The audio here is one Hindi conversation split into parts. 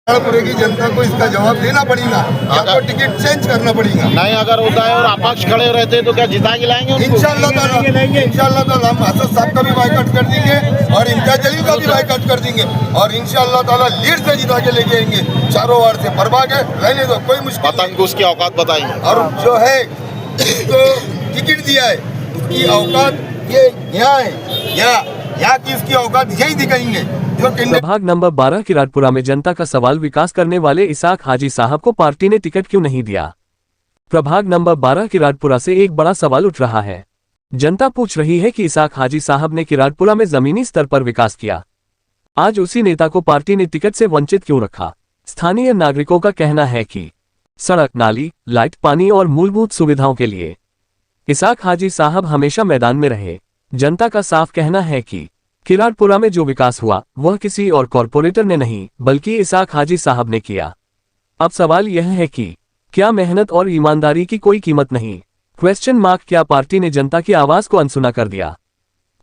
पूरे की जनता को इसका जवाब देना पड़ेगा, आपको टिकट चेंज करना पड़ेगा। नहीं अगर होता है और अपक्ष खड़े रहते तो क्या जिता के लाएंगे उनको? इंशाल्लाह ताला हम असद साहब का भी बाइकआउट कर देंगे और इम्तियाज जलील का भी बाइकआउट कर देंगे और इंशाल्लाह ताला लीड से जिता के लेके आएंगे। चारों वार्ड से परवाह है, रहने दो, कोई मुश्किल पतंग उसकी औकात बताएंगे। और जो है तो टिकट दिया है उसकी औकात ये यहाँ है, यहाँ की इसकी औकात यही दिखाएंगे। जो प्रभाग नंबर 12 किराटपुरा में जनता का सवाल, विकास करने वाले इसाक हाजी साहब को पार्टी ने टिकट क्यों नहीं दिया। प्रभाग नंबर 12 किराटपुरा से एक बड़ा सवाल उठ रहा है। जनता पूछ रही है कि इसाक हाजी साहब ने किराटपुरा में जमीनी स्तर पर विकास किया, आज उसी नेता को पार्टी ने टिकट से वंचित क्यों रखा। स्थानीय नागरिकों का कहना है कि सड़क, नाली, लाइट, पानी और मूलभूत सुविधाओं के लिए इसाक हाजी साहब हमेशा मैदान में रहे। जनता का साफ कहना है कि किराटपुरा में जो विकास हुआ वह किसी और कॉरपोरेटर ने नहीं बल्कि इसाक हाजी साहब ने किया। अब सवाल यह है कि क्या मेहनत और ईमानदारी की कोई कीमत नहीं? Question mark. क्या पार्टी ने जनता की आवाज को अनसुना कर दिया?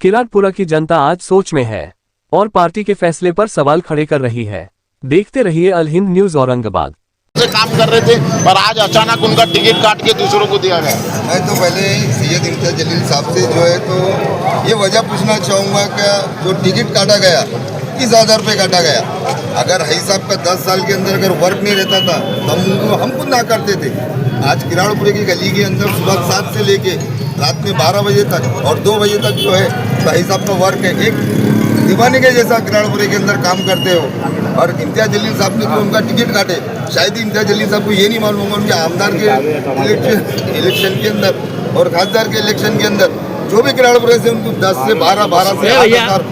किराटपुरा की जनता आज सोच में है और पार्टी के फैसले पर सवाल खड़े कर रही है। देखते रहिए अल हिंद न्यूज औरंगाबाद। से काम कर रहे थे और आज अचानक उनका टिकट काट के दूसरों को दिया गया। मैं तो पहले सैयद इम्तियाज जलील साहब से जो है तो ये वजह पूछना चाहूँगा कि जो टिकट काटा गया किस आधार पे काटा गया। अगर हाई साहब का 10 साल के अंदर अगर वर्क नहीं रहता था तो हम खुद ना करते थे। आज किराड़पुरे की गली के अंदर सुबह 7 से लेके रात में 12 बजे तक और 2 बजे तक जो है तो हाई साहब का वर्क है। एक दीवाने के जैसा किराड़पुरे के अंदर काम करते हो और इम्तियाज जलील साहब ने जो उनका टिकट काटे, शायद ही इम्तियाज जलील साहब को ये नहीं मालूम होगा उनके आमदार के इलेक्शन के अंदर और खासदार के इलेक्शन के अंदर जो भी किराड़पुरे से उनको 10 से 12 से 8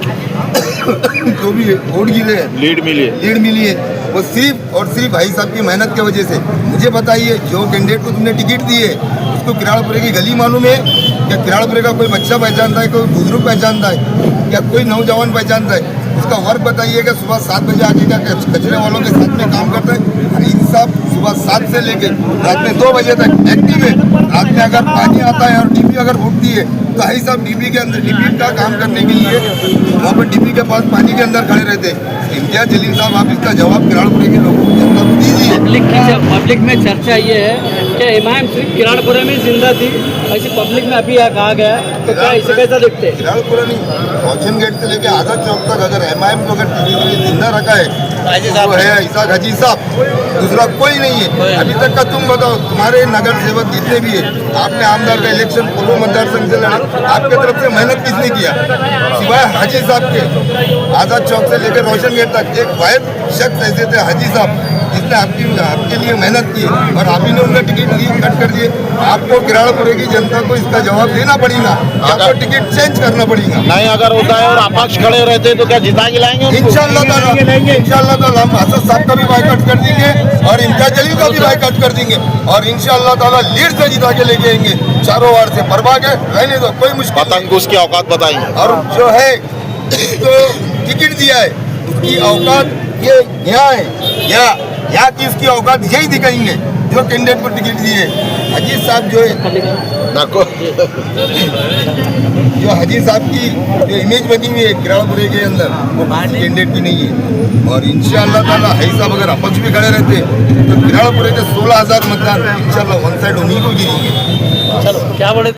जो भी वोट गिरे हैं, लीड मिली है वो सिर्फ और सिर्फ भाई साहब की मेहनत की वजह से। मुझे बताइए जो कैंडिडेट को तुमने टिकट दी है उसको किराड़पुरे की गली मालूम है क्या? किराड़पुरे का कोई बच्चा पहचानता है, कोई बुजुर्ग पहचानता है या कोई नौजवान पहचानता है? उसका वर्क बताइएगा। सुबह 7 बजे आके क्या कचरे वालों के साथ में काम करता है। हाजी साहब सुबह 7 से लेकर रात में 2 बजे तक एक्टिव है। रात में अगर पानी आता है और डीपी अगर उठती है तो हाजी साहब डीपी के अंदर डीपी का काम करने के लिए वहाँ पर डीपी के पास पानी के अंदर खड़े रहते हैं। इम्तियाज जलील साहब आप इसका जवाब किराड़पुरे के लोगों को जनता को दीजिए। पब्लिक में चर्चा ये है कि इमाम सिर्फ किराड़पुरे में जिंदा थी, ऐसी पब्लिक में अभी कहा गया, तो क्या इसे कैसा देखते हैं? किराड़पुरा नहीं, रोशन गेट से लेके आजाद चौक तक अगर एमआईएम को अगर जिंदा रखा है तो है इसाक हाजी साहब, दूसरा कोई नहीं है। अभी तक का तुम बताओ, तुम्हारे नगर सेवक जितने भी है, आपने आमदार का इलेक्शन पूर्व मतदार संघ से लड़ा, आपके तरफ से मेहनत किसने किया सिवाय हाजी साहब के? आजाद चौक से लेकर रोशन गेट तक एक वाहिद शख्स ऐसे थे हाजी साहब जिसने आपके लिए मेहनत की और आप ही ने उनका टिकट कट कर दिए। आपको किराड़पुरे की जनता को इसका जवाब देना पड़ेगा, आपको टिकट चेंज करना पड़ेगा। नहीं अगर होता है और अपक्ष खड़े रहते तो क्या जिता के लाएंगे उनको? इंशाल्लाह ताला हम असद साहब का भी बाइकआउट कर देंगे और इम्तियाज जलील का भी बाइकआउट कर देंगे और इंशाल्लाह ताला लीड से जिता के लेके आएंगे। चारों वार्ड से परवाह है, रहने दो, कोई मुश्किल पतंग उसकी औकात बताएंगे। और जो है तो टिकट दिया है उसकी औकात ये यहाँ है, यहाँ की इसकी औकात यही दिखाएंगे जो कैंडिडेट को टिकट दिए। हाजी साहब जो है जो हाजी साहब की जो इमेज बनी हुई है किराड़पुरे के अंदर वो किसी कैंडिडेट की नहीं है। और इंशाल्लाह ताला हाजी साहब अगर अपक्ष में खड़े रहते तो किराड़पुरे के 16,000 मतदान इंशाल्लाह वन साइड उन्हीं को गिरेंगे। चलो क्या बोले